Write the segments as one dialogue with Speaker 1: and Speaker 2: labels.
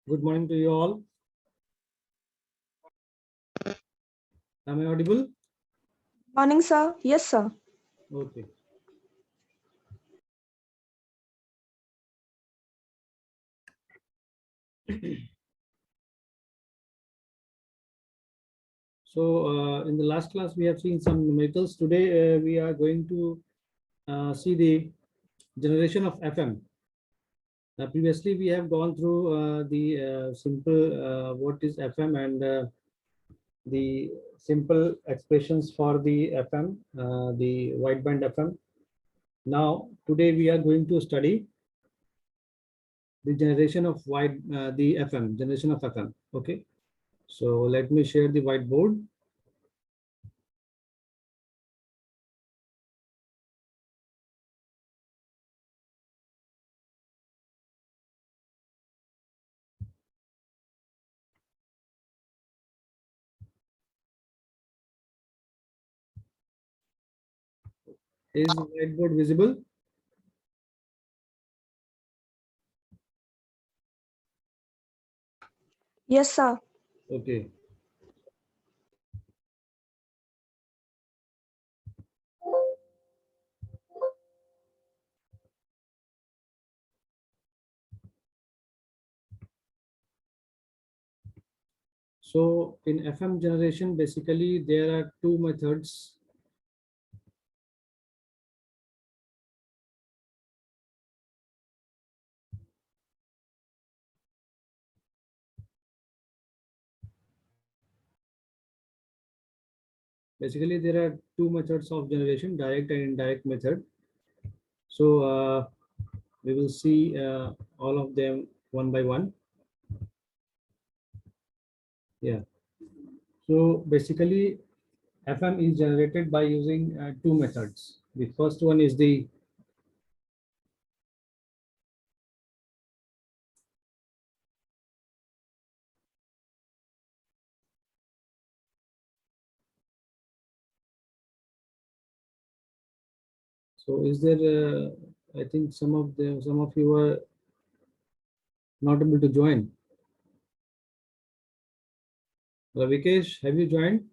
Speaker 1: Good morning to you all. Am I audible?
Speaker 2: Morning, sir. Yes, sir.
Speaker 1: Okay. So in the last class, we have seen some numericals. Today, we are going to see the generation of FM. Previously, we have gone through the simple what is FM and the simple expressions for the FM, the wideband FM. Now, today we are going to study the generation of the FM, generation of FM. Okay. So let me share the whiteboard. Is the whiteboard visible?
Speaker 2: Yes, sir.
Speaker 1: Okay. So in FM generation, basically there are two methods. Basically, there are two methods of generation, direct and indirect method. So we will see all of them one by one. Yeah. So basically, FM is generated by using two methods. The first one is the so is there I think some of you are not able to join. Ravikesh, have you joined?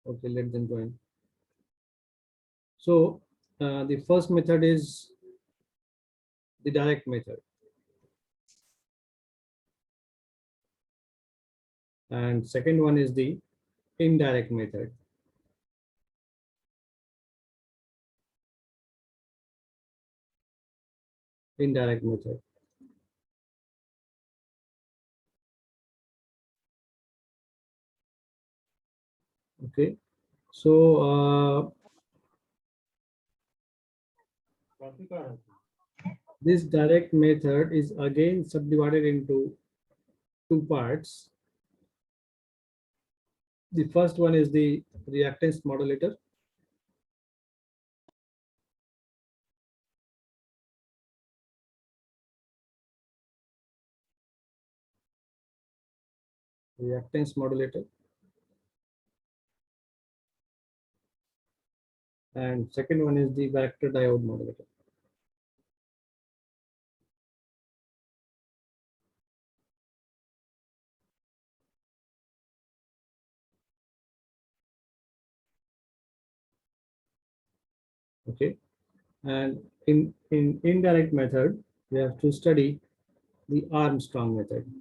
Speaker 1: Okay, let them join. So the first method is the direct method. And second one is the indirect method. Indirect method. Okay. So this direct method is again subdivided into two parts. The first one is the reactance modulator. Reactance modulator. And second one is the vector diode modulator. Okay. And in indirect method, we have to study the Armstrong method.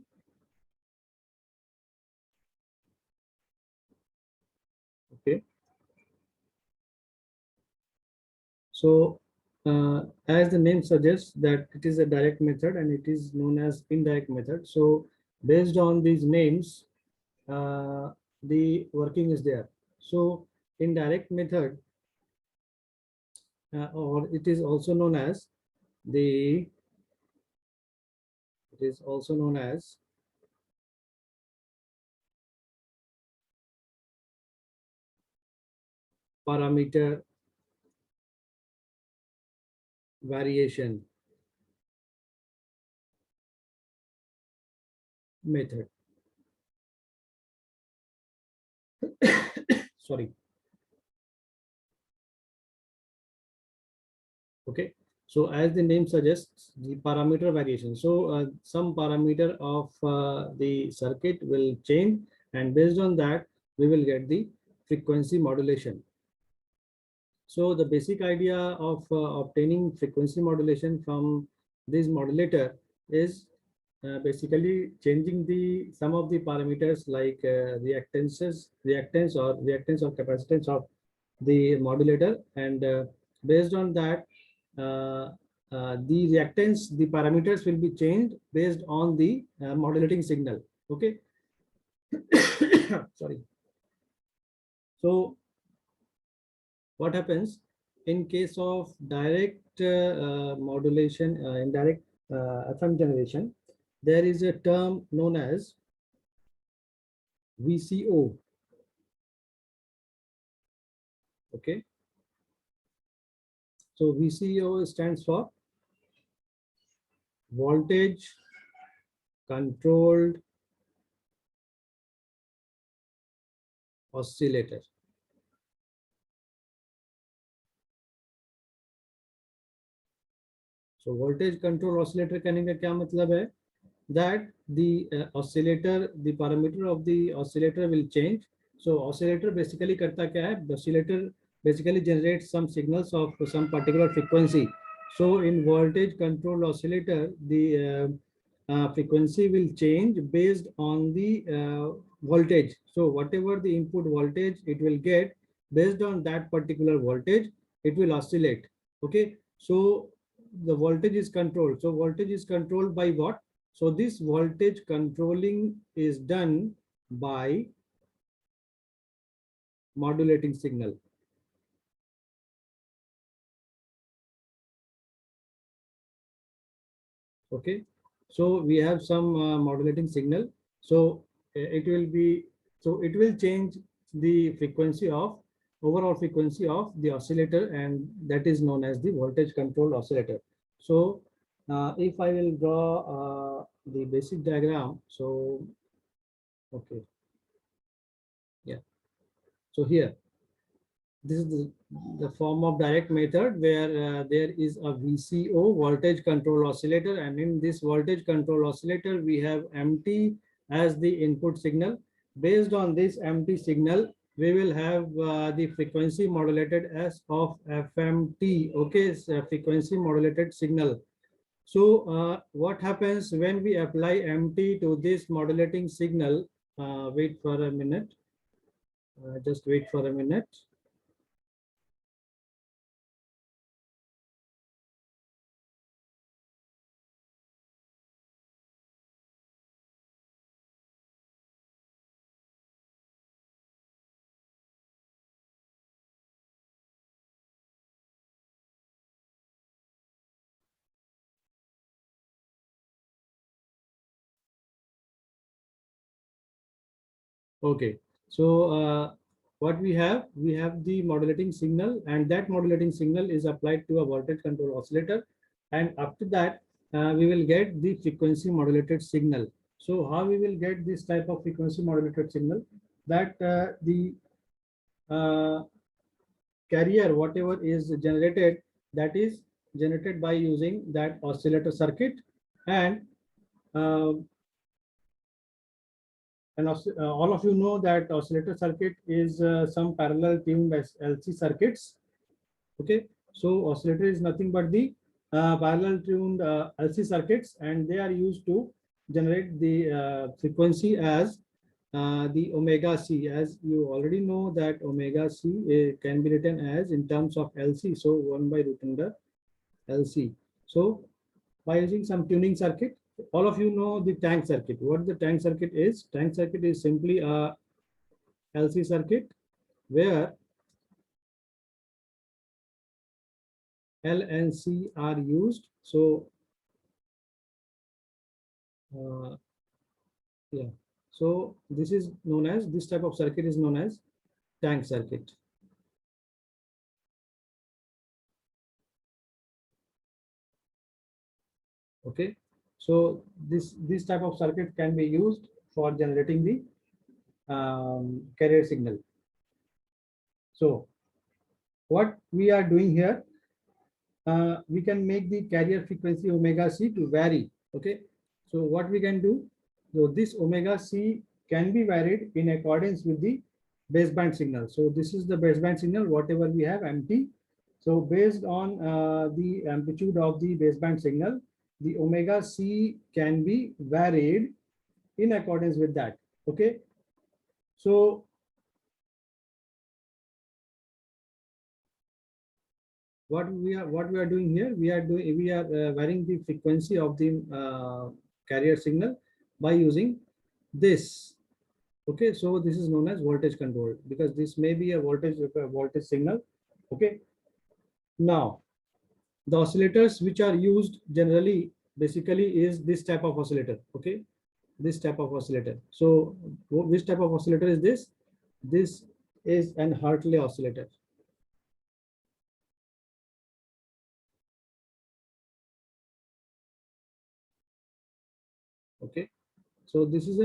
Speaker 1: Okay. So as the name suggests that it is a direct method and it is known as indirect method. So based on these names, the working is there. So indirect method, or it is also known as the, it is also known as parameter variation method. Sorry. Okay. So as the name suggests, the parameter variation. So some parameter of the circuit will change, and based on that, we will get the frequency modulation. So the basic idea of obtaining frequency modulation from this modulator is basically changing the some of the parameters like reactance or capacitance of the modulator, and based on that, uh, the reactance, the parameters will be changed based on the modulating signal. Okay. Sorry. So what happens in case of direct modulation, indirect FM generation? There is a term known as VCO. Okay. So VCO stands for voltage controlled oscillator. So voltage control oscillator कहने का क्या मतलब है? That the oscillator, the parameter of the oscillator will change. So oscillator basically करता क्या है? Oscillator basically generates some signals of some particular frequency. So in voltage controlled oscillator, the frequency will change based on the voltage. So whatever the input voltage it will get, based on that particular voltage, it will oscillate. Okay. So the voltage is controlled. So voltage is controlled by what? So this voltage controlling is done by modulating signal. Okay. So we have some modulating signal. So it will change the frequency of overall frequency of the oscillator, and that is known as the voltage controlled oscillator. So if I will draw the basic diagram. So okay. Yeah. So here, this is the form of direct method where there is a VCO, voltage control oscillator, and in this voltage control oscillator we have MT as the input signal. Based on this MT signal, we will have the frequency modulated as of FMT. Okay, so frequency modulated signal. So what happens when we apply MT to this modulating signal? Wait for a minute. Just wait for a minute. Okay, so what we have the modulating signal, and that modulating signal is applied to a voltage control oscillator, and after that we will get the frequency modulated signal. So how we will get this type of frequency modulated signal? That the carrier, whatever is generated, that is generated by using that oscillator circuit, and uh, all of you know that oscillator circuit is some parallel tuned LC circuits. Okay, so oscillator is nothing but the parallel tuned LC circuits, and they are used to generate the frequency as the omega C. As you already know that omega C can be written as in terms of LC, so 1 by root under LC. So by using some tuning circuit, all of you know the tank circuit. What the tank circuit is? Tank circuit is simply a LC circuit where L and C are used. So yeah, so this is known as, this type of circuit is known as tank circuit. Okay, so this type of circuit can be used for generating the carrier signal. So what we are doing here, we can make the carrier frequency omega c to vary. Okay, so what we can do, so this omega c can be varied in accordance with the baseband signal. So this is the baseband signal, whatever we have empty. So based on the amplitude of the baseband signal, the omega c can be varied in accordance with that. Okay, so what we are doing here, we are varying the frequency of the carrier signal by using this. Okay, so this is known as voltage control, because this may be a voltage signal. Okay, now the oscillators which are used generally basically is this type of oscillator. Okay, this type of oscillator. So which type of oscillator is this? This is an Hartley oscillator. Okay, so this is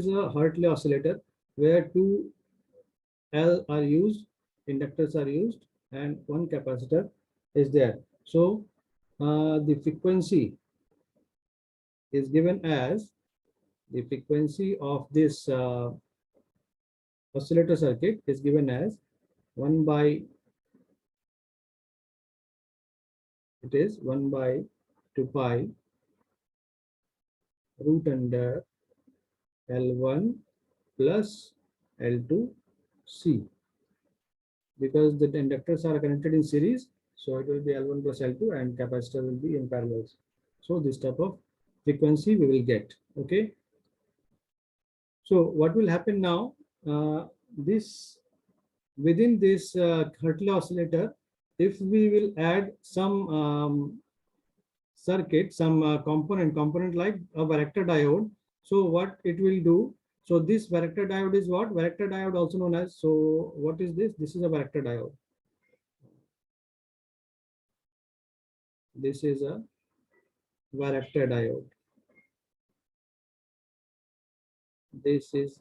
Speaker 1: a Hartley oscillator where two L are used, inductors are used, and one capacitor is there. So the frequency is given as the frequency of this oscillator circuit is given as 1 by, it is 1 by 2 pi root under L1 plus L2 C, because the inductors are connected in series, so it will be L1 plus L2 and capacitor will be in parallel. So this type of frequency we will get. Okay, so what will happen now, this within this Hartley oscillator, if we will add some circuit, some component like a varactor diode, so what it will do, so this varactor diode is what? Varactor diode also known as, so what is this? This is a varactor diode. This is a varactor diode. This is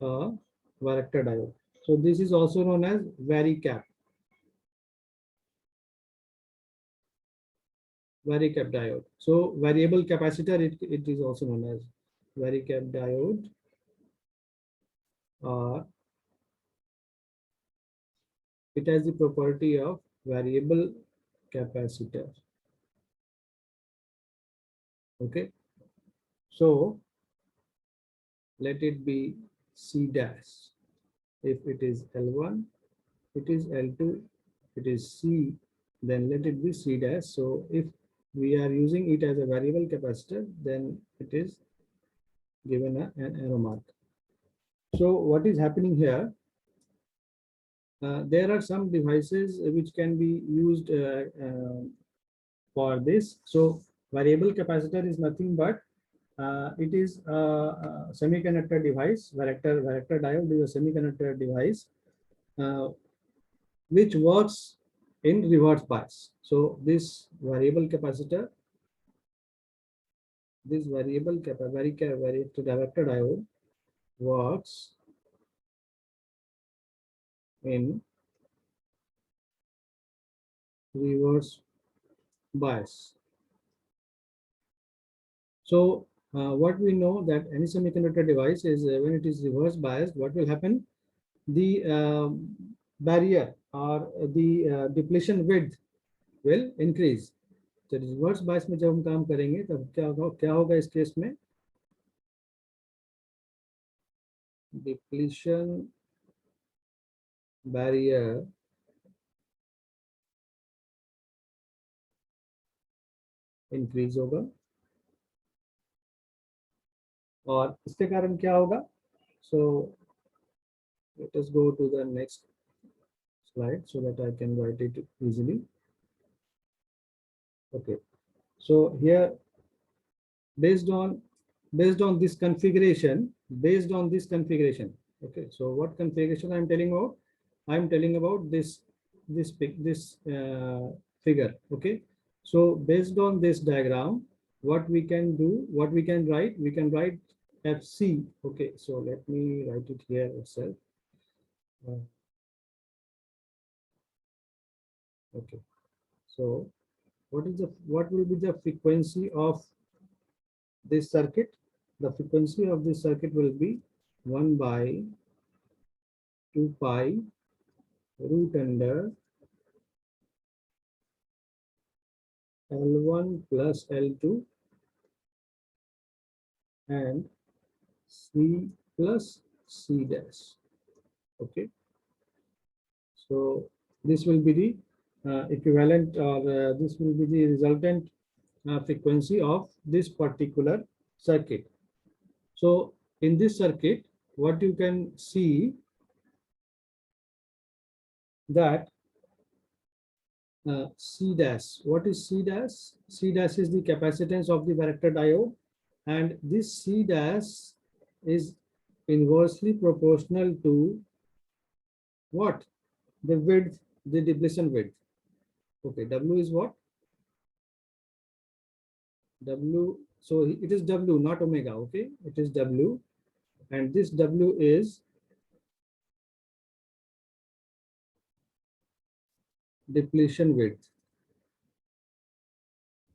Speaker 1: a varactor diode. So this is also known as varicap. Varicap diode. So variable capacitor, it is also known as varicap diode, or it has the property of variable capacitor. Okay, so let it be C dash. If it is L1, it is L2, it is C, then let it be C dash. So if we are using it as a variable capacitor, then it is given an arrow mark. So what is happening here? There are some devices which can be used for this. So variable capacitor is nothing but it is a semiconductor device. Varactor diode is a semiconductor device which works in reverse bias. So this variable capacitor, this varactor diode works in reverse bias. So what we know that any semiconductor device is when it is reverse biased, what will happen? The barrier or the depletion width will increase. तो reverse bias में जब हम काम करेंगे तब क्या होगा इस केस में? Depletion barrier इंक्रीज होगा, और इसके कारण क्या होगा? So let us go to the next slide so that I can write it easily. Okay, so here based on this configuration, okay, so what configuration I'm telling about? I'm telling about this figure. Okay, so based on this diagram, what we can do, what we can write, we can write FC. Okay, so let me write it here itself. Okay, So what will be the frequency of this circuit? The frequency of this circuit will be 1 by 2 pi root under L1 plus L2 and C plus C dash. Okay. So this will be the equivalent, or this will be the resultant frequency of this particular circuit. So in this circuit, what you can see that C dash. What is C dash? C dash is the capacitance of the varactor diode, and this C dash is inversely proportional to what? The width, the depletion width. Okay, W is what? W, so it is W, not omega. Okay, it is W, and this W is depletion width.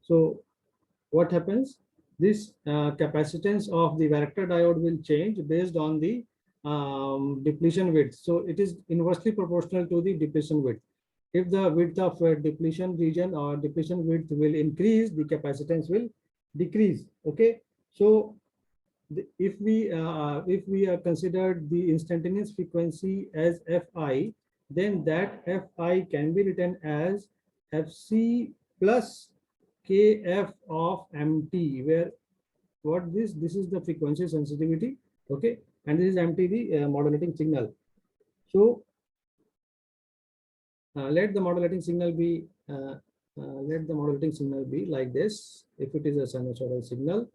Speaker 1: So what happens? This capacitance of the varactor diode will change based on the depletion width. So it is inversely proportional to the depletion width. If the width of depletion region or depletion width will increase, the capacitance will decrease. Okay, so if we consider the instantaneous frequency as Fi, then that Fi can be written as Fc plus Kf of Mt, where what this is the frequency sensitivity. Okay, and this is Mt, the modulating signal. So let the modulating signal be like this. If it is a sinusoidal signal,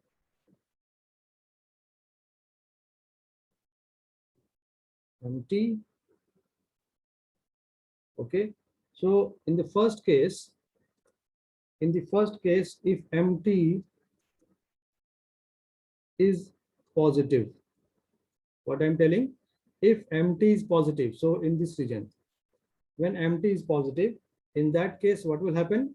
Speaker 1: Mt. Okay, so in the first case, if Mt is positive, what I'm telling, if Mt is positive, so in this region, when Mt is positive, in that case, what will happen?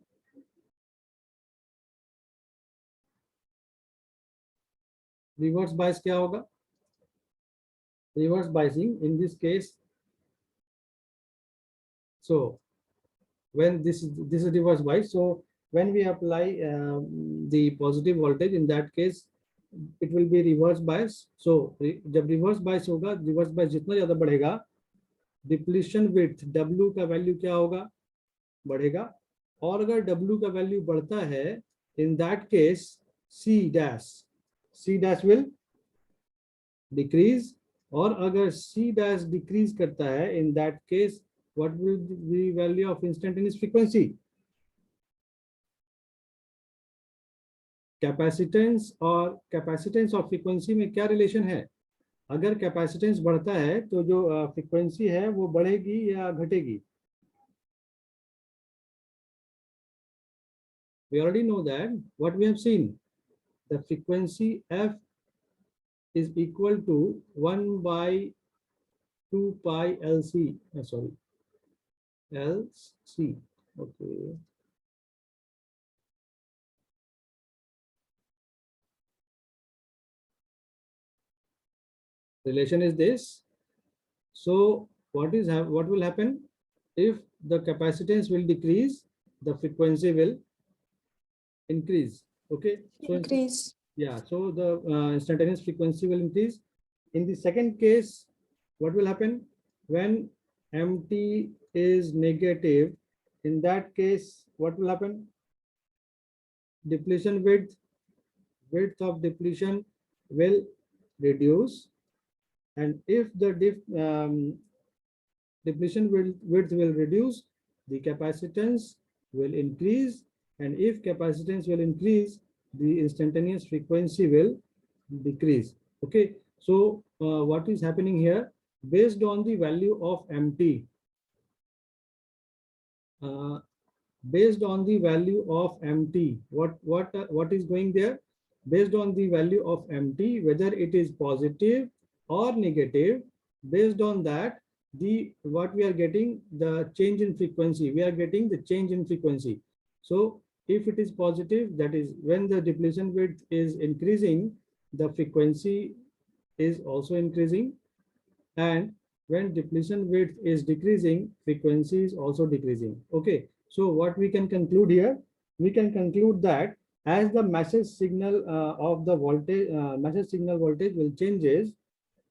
Speaker 1: Reverse bias क्या होगा? Reverse biasing in this case. So when this is reverse bias, so when we apply the positive voltage, in that case it will be reverse bias. So जब reverse bias होगा, reverse bias जितना ज़्यादा बढ़ेगा, depletion width W का value क्या होगा? बढ़ेगा. और अगर W का वैल्यू बढ़ता है, in that case C dash will decrease. और अगर C dash decrease करता है, in that case what will be the value of instantaneous frequency? Capacitance और कैपेसिटेंस ऑफ फ्रीक्वेंसी में क्या रिलेशन है? अगर कैपेसिटेंस बढ़ता है तो जो फ्रीक्वेंसी है वो बढ़ेगी या घटेगी? We already know that what we have seen, the frequency F is equal to 1 by 2 pi LC. LC. Okay. Relation is this. So what will happen? If the capacitance will decrease, the frequency will increase. Okay, so
Speaker 2: Increase.
Speaker 1: yeah, so the instantaneous frequency will increase. In the second case, what will happen? When Mt is negative, in that case, what will happen? Depletion width of depletion will reduce, and if the depletion width will reduce, the capacitance will increase, and if capacitance will increase, the instantaneous frequency will decrease. Okay, so what is happening here? Based on the value of Mt, based on the value of Mt, what is going there? Based on the value of Mt, whether it is positive or negative, based on that, what we are getting, the change in frequency, we are getting the change in frequency. So if it is positive, that is when the depletion width is increasing, the frequency is also increasing, and when depletion width is decreasing, frequency is also decreasing. Okay, so what we can conclude here, we can conclude that as the message signal of the voltage, message signal voltage will changes,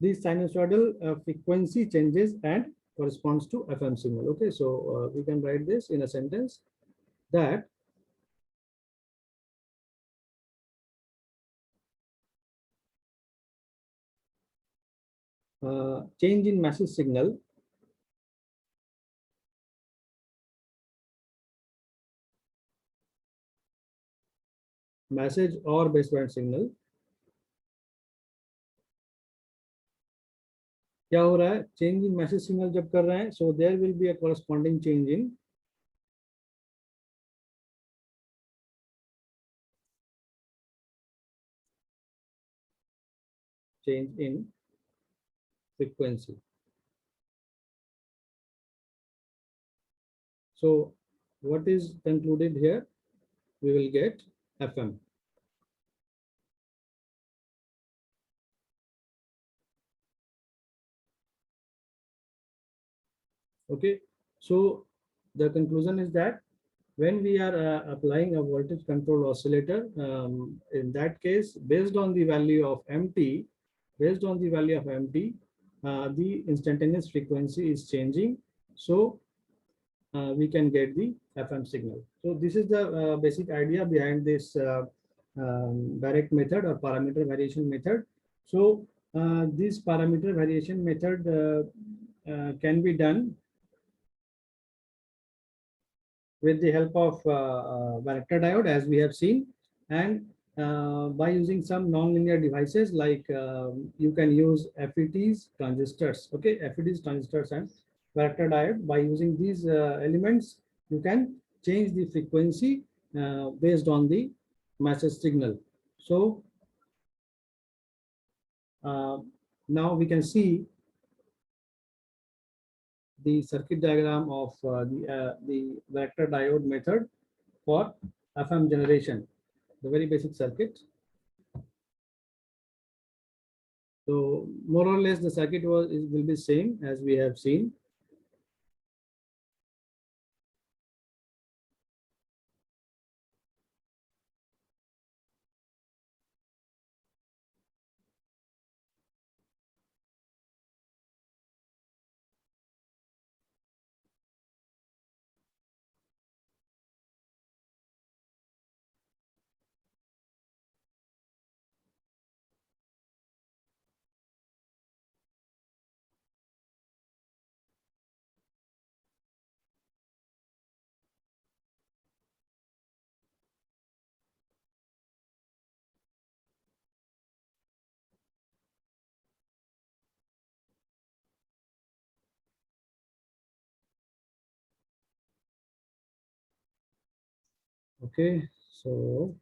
Speaker 1: the sinusoidal frequency changes and corresponds to FM signal. Okay, so we can write this in a sentence that change in message signal message और baseband signal क्या हो रहा है, change in message signal जब कर रहे हैं, so there will be a corresponding change in frequency. So what is concluded here, we will get FM. Okay, so the conclusion is that when we are applying a voltage control oscillator, in that case, based on the value of MT, the instantaneous frequency is changing. So we can get the FM signal. So this is the basic idea behind this direct method or parameter variation method. So this parameter variation method can be done with the help of Varactor diode, as we have seen, and by using some nonlinear devices like you can use FETs, transistors, okay, FETs, transistors, and Varactor diode. By using these elements, you can change the frequency based on the message signal. So now we can see the circuit diagram of the Varactor diode method for FM generation, the very basic circuit. So more or less the circuit will be same as we have seen. Okay, so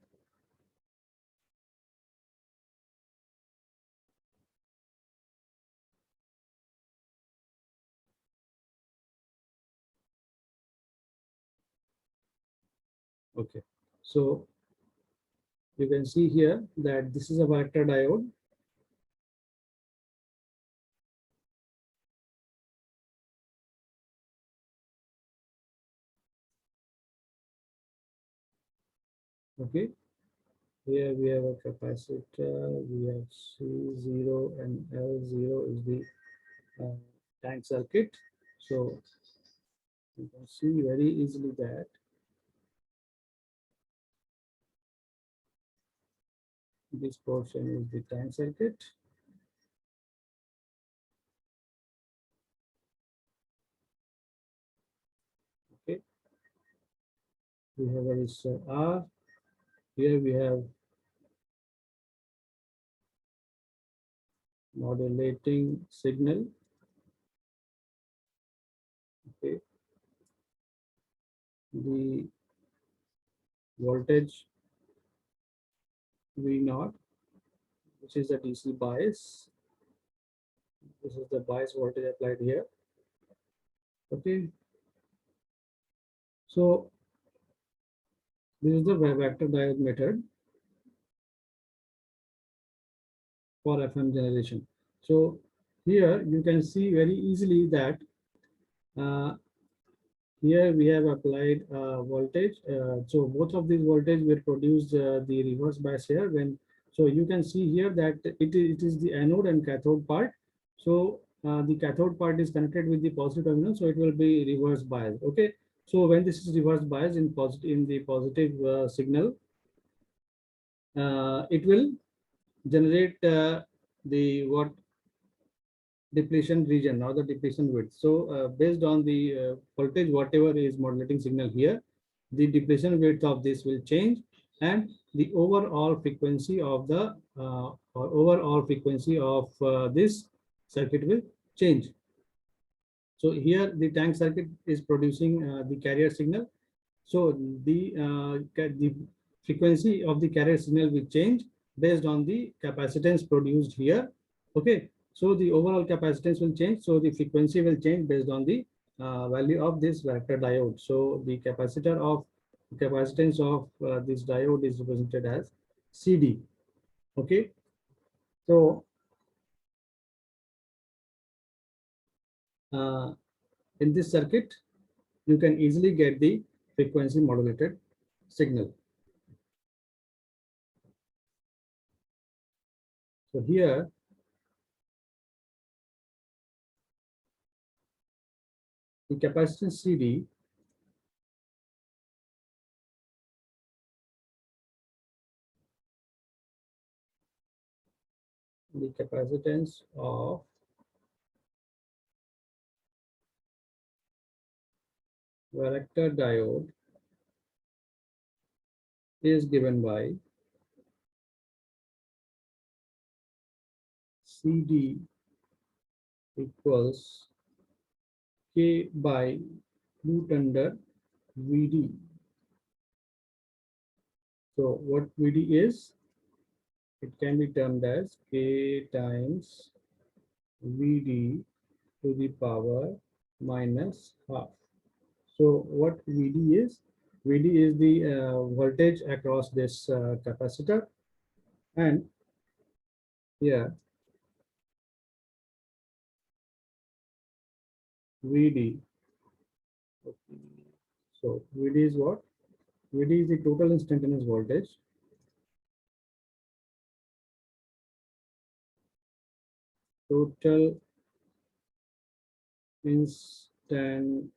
Speaker 1: okay, so you can see here that this is a Varactor diode. Okay, here we have a capacitor, we have C0 and L0 is the tank circuit. So you can see very easily that this portion is the tank circuit. Okay, we have a resistor R. Here we have modulating signal. Okay, the voltage V0, which is the DC bias. This is the bias voltage applied here. Okay, so This is the vector diode method for FM generation. So here you can see very easily that here we have applied voltage. So both of these voltage will produce the reverse bias here. So you can see here that it is the anode and cathode part. So the cathode part is connected with the positive terminal, so it will be reverse bias. Okay. So when this is reverse bias in the positive signal, it will generate the depletion region or the depletion width. So based on the voltage, whatever is modulating signal here, the depletion width of this will change, and the overall frequency of this circuit will change. So here the tank circuit is producing the carrier signal. So the frequency of the carrier signal will change based on the capacitance produced here. Okay. So the overall capacitance will change. So the frequency will change based on the value of this vector diode. So the capacitance of this diode is represented as CD. Okay. So in this circuit, you can easily get the frequency modulated signal. So here the capacitance CD the capacitance of vector diode is given by CD equals K by root under VD. So what VD is? It can be termed as K times VD to the power minus half. So what VD is? VD is the voltage across this capacitor, and here VD. So VD is what? VD is the total instantaneous voltage. Total instantaneous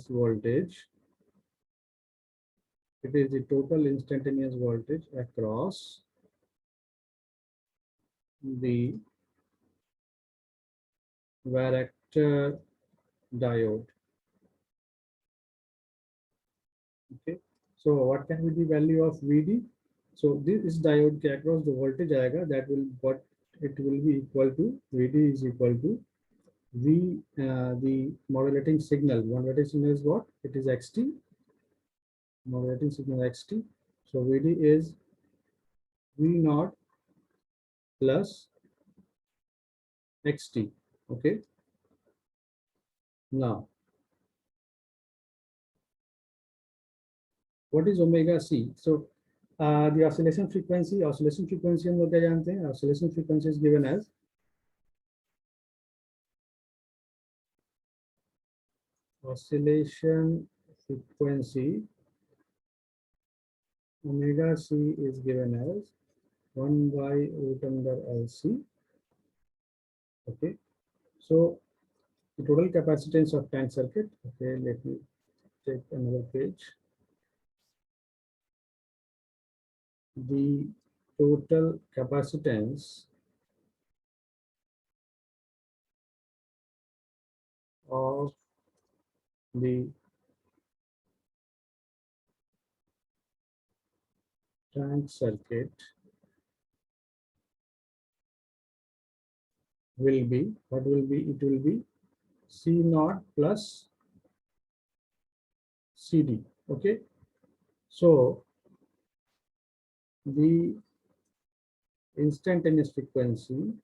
Speaker 1: voltage. It is the total instantaneous voltage across the varactor diode. Okay. So what can be the value of VD? So this diode के across the voltage आएगा, that will what it will be equal to. VD is equal to the modulating signal. Modulating signal is what? It is XT. Modulating signal XT. So VD is V naught plus XT. Okay. Now, what is omega C? So the oscillation frequency हम लोग क्या जानते हैं? Oscillation frequency is given as oscillation frequency omega C is given as 1 by root under LC. Okay. So the total capacitance of tank circuit. Okay, let me take another page. The total capacitance of the tank circuit will be, what will be? It will be C naught plus CD. Okay. So the instantaneous frequency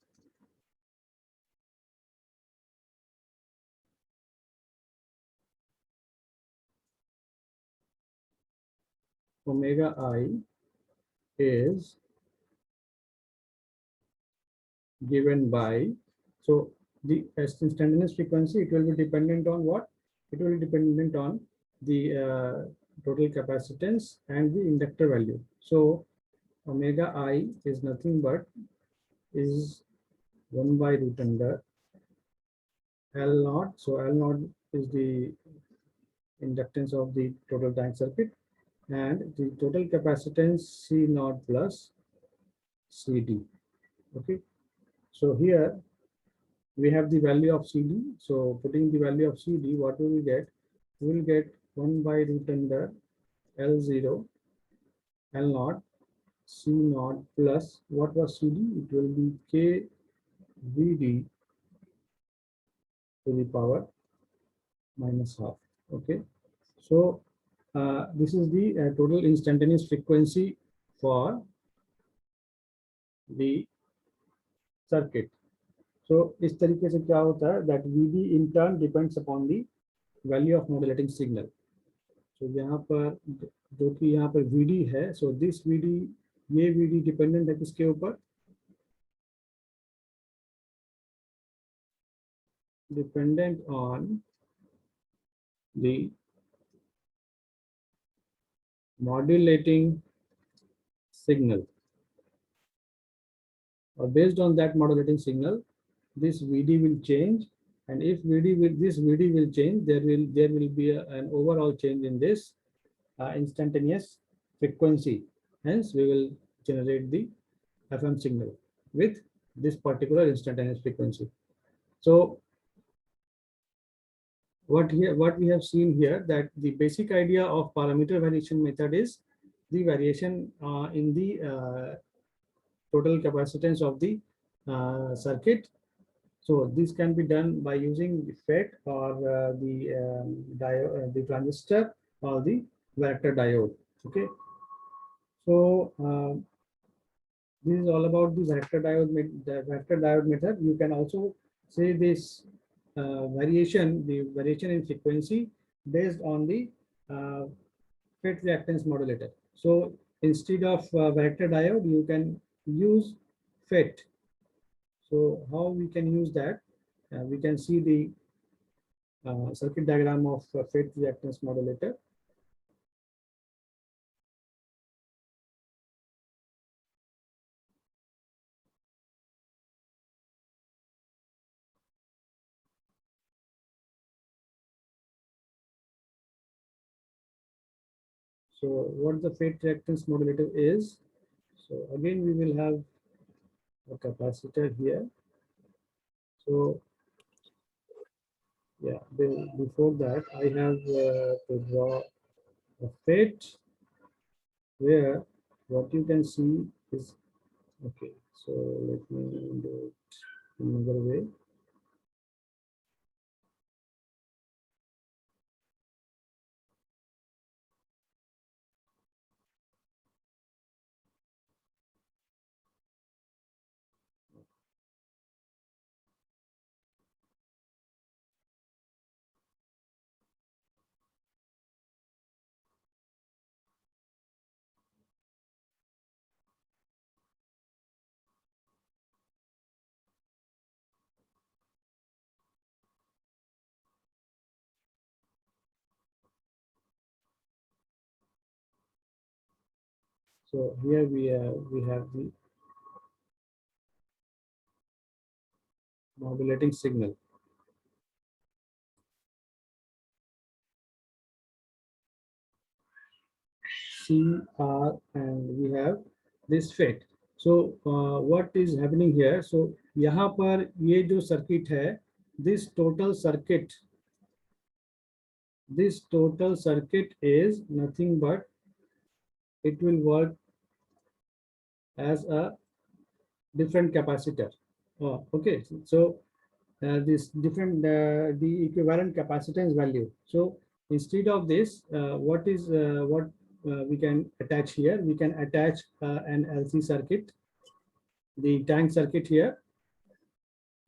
Speaker 1: omega I is given by, so the instantaneous frequency, it will be dependent on what? It will be dependent on the total capacitance and the inductor value. So omega I is nothing but is 1 by root under L naught. So L naught is the inductance of the total tank circuit, and the total capacitance C naught plus CD. Okay, so here we have the value of CD. So putting the value of CD, what will we get? We will get 1 by root under L0 L naught C naught plus what was CD? It will be K VD to the power minus half. Okay, so this is the total instantaneous frequency for the circuit. So इस तरीके से क्या होता है that VD in turn depends upon the value of modulating signal. So यहाँ पर जो कि यहाँ पर VD है, so this VD, ये VD डिपेंडेंट है किसके ऊपर? Dependent on the modulating signal, or based on that modulating signal, this VD will change, and if this VD will change, there will be an overall change in this instantaneous frequency. Hence, we will generate the FM signal with this particular instantaneous frequency. So what we have seen here, that the basic idea of parameter variation method is the variation in the total capacitance of the circuit. So this can be done by using the FET or the transistor or the vector diode. Okay, so this is all about the vector diode method. You can also say this the variation in frequency based on the FET reactance modulator. So instead of vector diode, you can use FET. So how we can use that? We can see the circuit diagram of FET reactance modulator. So what the FET reactance modulator is? So again, we will have a capacitor here. So yeah, before that, I have to draw a FET where what you can see is, okay, so let me do it another way. So here we have the modulating signal. CR, and we have this FET. So what is happening here? So यहाँ पर ये जो circuit है, this total circuit is nothing but it will work as a different capacitor. Okay, so this different the equivalent capacitance value. So instead of this, what we can attach here? We can attach an LC circuit, the tank circuit here.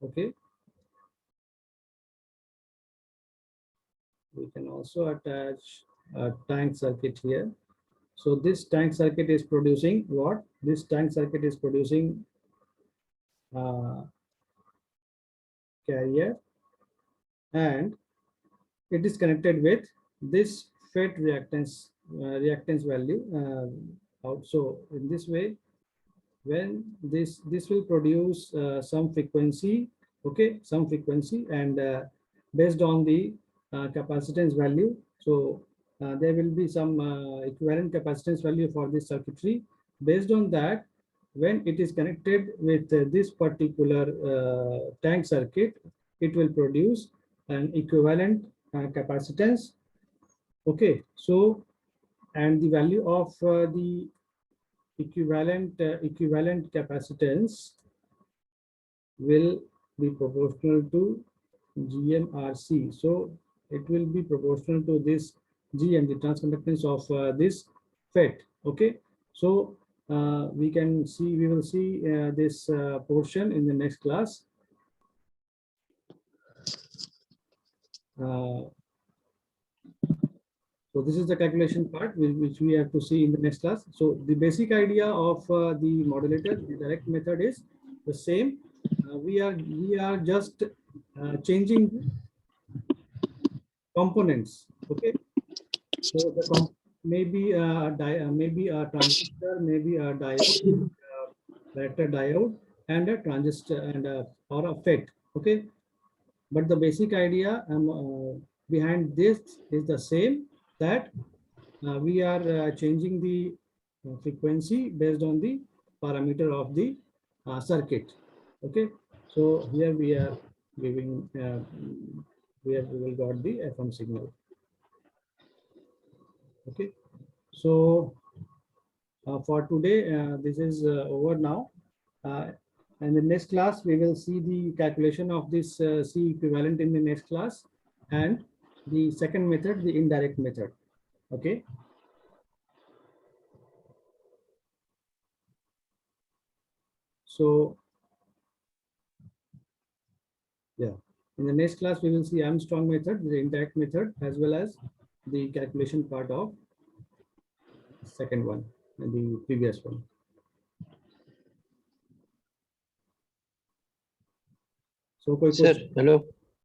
Speaker 1: Okay, we can also attach a tank circuit here. So this tank circuit is producing what? This tank circuit is producing carrier, and it is connected with this FET reactance value out. So in this way, when this will produce some frequency, okay, some frequency, and based on the capacitance value, so there will be some equivalent capacitance value for this circuitry. Based on that, when it is connected with this particular tank circuit, it will produce an equivalent capacitance. Okay, so and the value of the equivalent capacitance will be proportional to GMRC. So it will be proportional to this GM, the transconductance of this FET. Okay, so we will see this portion in the next class. So this is the calculation part which we have to see in the next class. So the basic idea of the modulator, the direct method is the same. We are just changing components. Okay, so the maybe maybe a transistor, maybe a diode, vector diode, and a transistor and or a FET. Okay, but the basic idea behind this is the same, that we are changing the frequency based on the parameter of the circuit. Okay, so here we are giving we will got the FM signal. Okay, so for today this is over now, and the next class we will see the calculation of this C equivalent in the next class, and the second method, the indirect method. Okay. So yeah, in the next class we will see Armstrong method, the indirect method, as well as the calculation part of second one and the previous one. So
Speaker 3: Sir, hello.